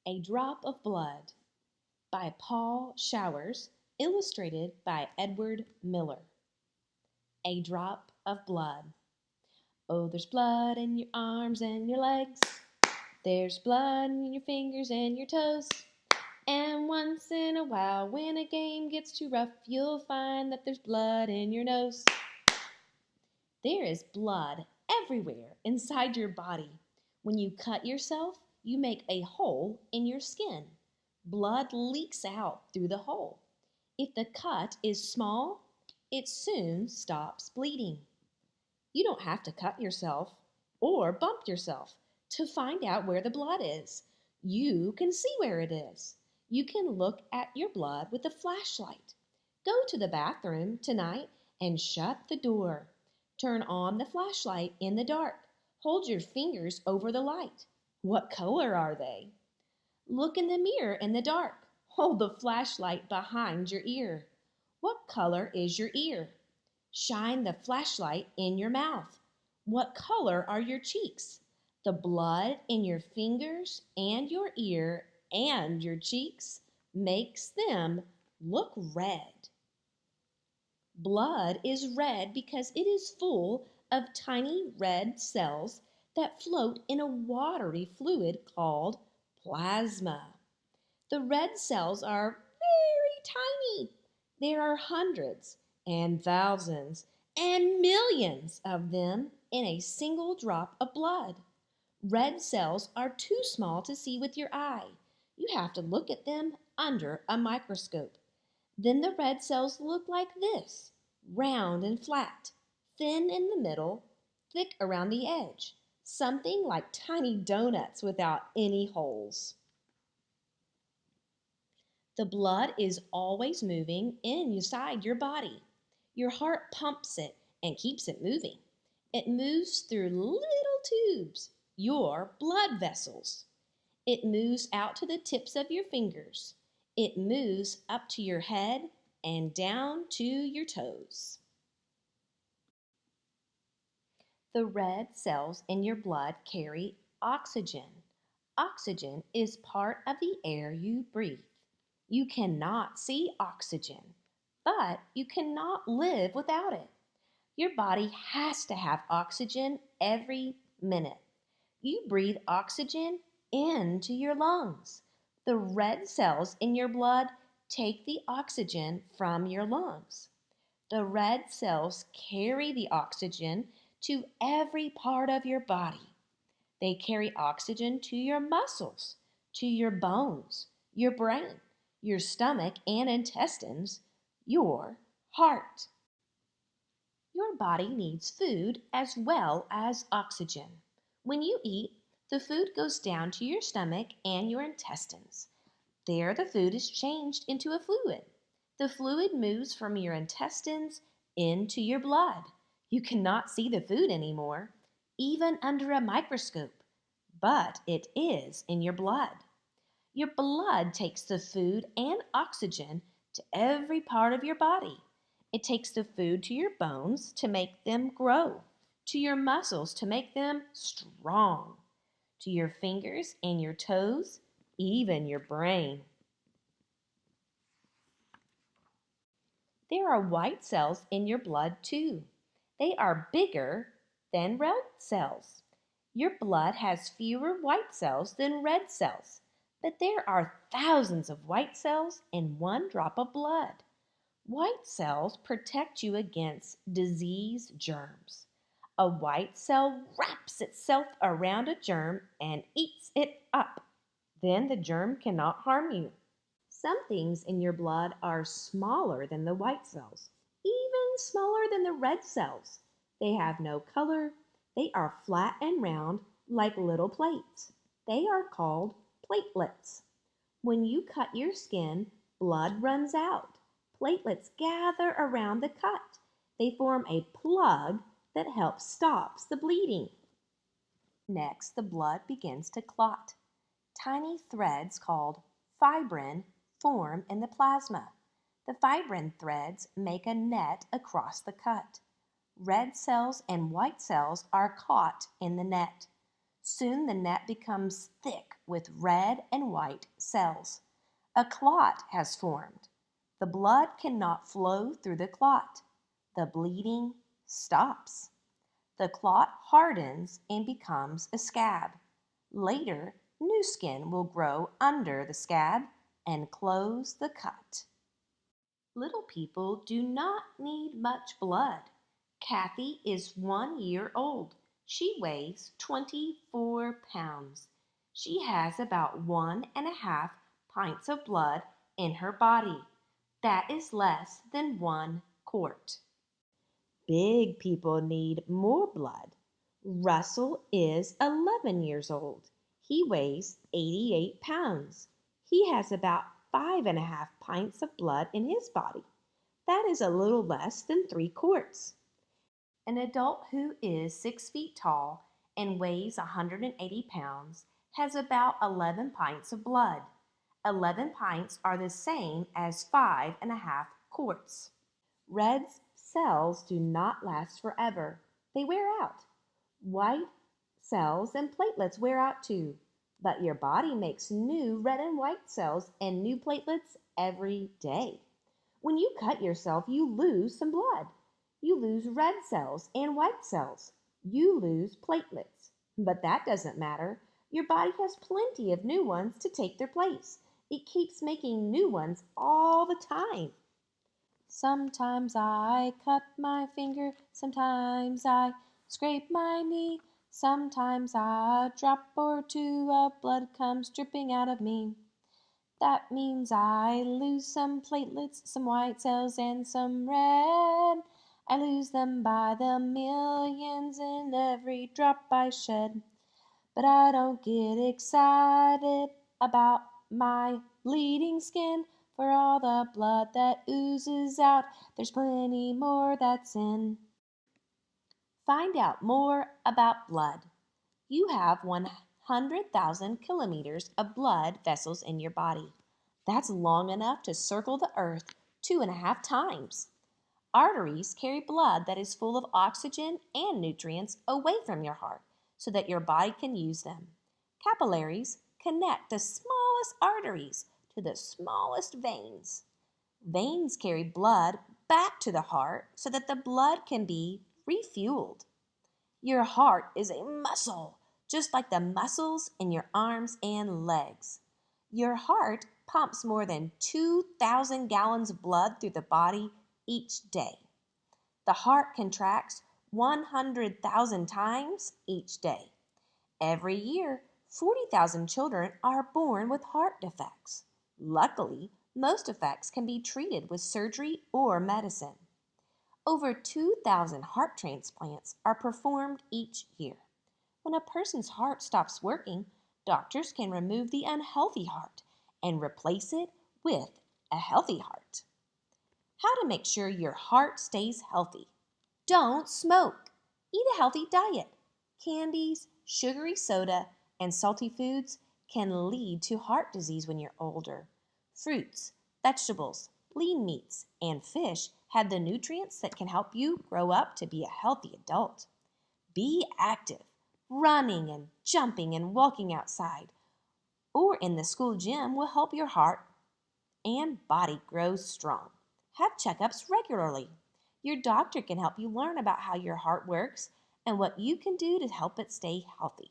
A Drop of Blood by Paul Showers, illustrated by Edward Miller. A drop of blood. Oh, there's blood in your arms and your legs. There's blood in your fingers and your toes. And once in a while, when a game gets too rough, you'll find that there's blood in your nose. There is blood everywhere inside your body. When you cut yourself, you make a hole in your skin. Blood leaks out through the hole. If the cut is small, it soon stops bleeding. You don't have to cut yourself or bump yourself to find out where the blood is. You can see where it is. You can look at your blood with a flashlight. Go to the bathroom tonight and shut the door. Turn on the flashlight in the dark. Hold your fingers over the light. What color are they? Look in the mirror in the dark. Hold the flashlight behind your ear. What color is your ear? Shine the flashlight in your mouth. What color are your cheeks? The blood in your fingers and your ear and your cheeks makes them look red. Blood is red because it is full of tiny red cells that float in a watery fluid called plasma. The red cells are very tiny. There are hundreds and thousands and millions of them in a single drop of blood. Red cells are too small to see with your eye. You have to look at them under a microscope. Then the red cells look like this, round and flat, thin in the middle, thick around the edge, something like tiny donuts without any holes. The blood is always moving inside your body. Your heart pumps it and keeps it moving. It moves through little tubes, your blood vessels. It moves out to the tips of your fingers. It moves up to your head and down to your toes. The red cells in your blood carry oxygen. Oxygen is part of the air you breathe. You cannot see oxygen, but you cannot live without it. Your body has to have oxygen every minute. You breathe oxygen into your lungs. The red cells in your blood take the oxygen from your lungs. The red cells carry the oxygen to every part of your body. They carry oxygen to your muscles, to your bones, your brain, your stomach and intestines, your heart. Your body needs food as well as oxygen. When you eat, the food goes down to your stomach and your intestines. There, the food is changed into a fluid. The fluid moves from your intestines into your blood. You cannot see the food anymore, even under a microscope, but it is in your blood. Your blood takes the food and oxygen to every part of your body. It takes the food to your bones to make them grow, to your muscles to make them strong, to your fingers and your toes, even your brain. There are white cells in your blood too. They are bigger than red cells. Your blood has fewer white cells than red cells, but there are thousands of white cells in one drop of blood. White cells protect you against disease germs. A white cell wraps itself around a germ and eats it up. Then the germ cannot harm you. Some things in your blood are smaller than the white cells, even smaller than the red cells. They have no color. They are flat and round like little plates. They are called platelets. When you cut your skin, blood runs out. Platelets gather around the cut. They form a plug that helps stop the bleeding. Next, the blood begins to clot. Tiny threads called fibrin form in the plasma. The fibrin threads make a net across the cut. Red cells and white cells are caught in the net. Soon the net becomes thick with red and white cells. A clot has formed. The blood cannot flow through the clot. The bleeding stops. The clot hardens and becomes a scab. Later, new skin will grow under the scab and close the cut. Little people do not need much blood. Kathy is 1 year old. She weighs 24 pounds. She has about 1.5 pints of blood in her body. That is less than 1 quart. Big people need more blood. Russell is 11 years old. He weighs 88 pounds. He has about 5.5 pints of blood in his body. That is a little less than 3 quarts. An adult who is 6 feet tall and weighs 180 pounds has about 11 pints of blood. 11 pints are the same as 5.5 quarts. Red cells do not last forever. They wear out. White cells and platelets wear out too. But your body makes new red and white cells and new platelets every day. When you cut yourself, you lose some blood. You lose red cells and white cells. You lose platelets. But that doesn't matter. Your body has plenty of new ones to take their place. It keeps making new ones all the time. Sometimes I cut my finger, sometimes I scrape my knee, sometimes a drop or two of blood comes dripping out of me. That means I lose some platelets, some white cells, and some red. I lose them by the millions in every drop I shed. But I don't get excited about my bleeding skin. For all the blood that oozes out, there's plenty more that's in. Find out more about blood. You have 100,000 kilometers of blood vessels in your body. That's long enough to circle the earth 2.5 times. Arteries carry blood that is full of oxygen and nutrients away from your heart so that your body can use them. Capillaries connect the smallest arteries to the smallest veins. Veins carry blood back to the heart so that the blood can be refueled. Your heart is a muscle, just like the muscles in your arms and legs. Your heart pumps more than 2,000 gallons of blood through the body each day. The heart contracts 100,000 times each day. Every year, 40,000 children are born with heart defects. Luckily, most defects can be treated with surgery or medicine. Over 2,000 heart transplants are performed each year. When a person's heart stops working, doctors can remove the unhealthy heart and replace it with a healthy heart. How to make sure your heart stays healthy. Don't smoke. Eat a healthy diet. Candies, sugary soda, and salty foods can lead to heart disease when you're older. Fruits, vegetables, lean meats, and fish have the nutrients that can help you grow up to be a healthy adult. Be active. Running and jumping and walking outside or in the school gym will help your heart and body grow strong. Have checkups regularly. Your doctor can help you learn about how your heart works and what you can do to help it stay healthy.